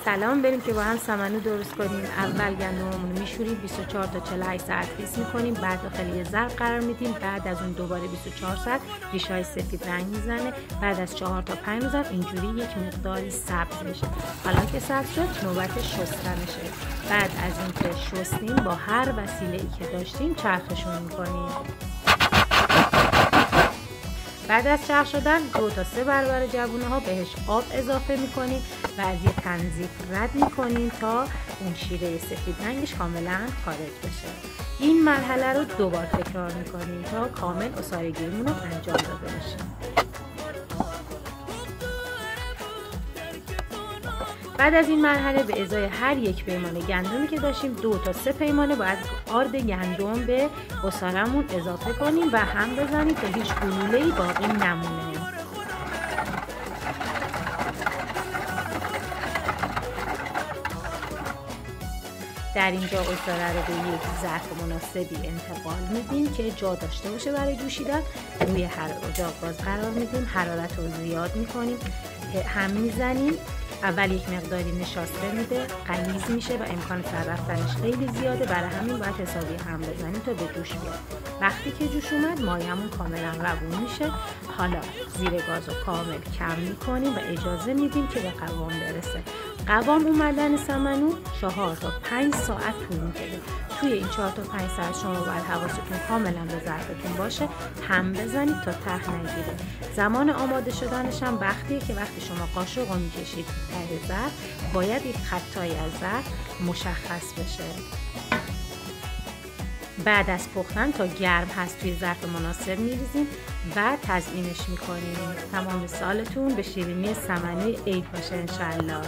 سلام، بریم که با هم سمنو درست کنیم. اول گندممون رو میشوریم، 24 تا 48 ساعت خیس میکنیم، بعد داخل یه ظرف قرار میدیم. بعد از اون دوباره 24 ساعت ریشه‌های سفید رنگ میزنه. بعد از 4 تا 5 روز اینجوری یک مقداری سبز میشه. حالا که سبز شد نوبت شستنشه. بعد از اینکه شستیم با هر وسیله‌ای که داشتیم چرخشون میکنیم. بعد از چرخ شدن 2 تا 3 برابر جوونه ها بهش آب اضافه میکنیم و از یه تنظیف رد میکنیم تا اون شیره سفید رنگش کاملا خارج بشه. این مرحله رو دوبار تکرار میکنیم تا کامل عصایگیمون رو انجام داده باشیم. بعد از این مرحله به ازای هر یک پیمانه گندمی که داشتیم 2 تا 3 پیمانه باید آرد گندم به عصارمون اضافه کنیم و هم بزنیم تا هیچ گلوله‌ای باقی نمونه. در اینجا عصاره رو به یک ظرف مناسبی انتقال میدیم که جا داشته باشه برای جوشیدن. روی هر اجاق باز قرار میدیم، حرارت رو زیاد میکنیم، هم میزنیم. اول یک مقداری نشاسته میده، غلیظ میشه و امکان سر رفتنش خیلی زیاده، برای همین باید حسابی هم بزنیم تا به جوش بیاد. وقتی که جوش اومد مایمون کاملا روون میشه. حالا زیر گاز رو کامل کم میکنیم و اجازه میدیم که به قوام برسه. قوام اومدن سمنو 4 تا 5 ساعت طول میکشه. توی این 4 تا 5 ساعت شما باید حواستون کاملا به ظرفتون باشه، هم بزنید تا ته نگیره. زمان آماده شدنش هم وقتیه که وقتی شما قاشق رو میکشید ته ظرف باید یک خطایی از ظرف مشخص بشه. بعد از پختن تا گرم هست توی ظرف مناسب میریزیم و تزیینش میکنیم. تمام سالتون به شیرینی سمنوی عید باشه انشالله.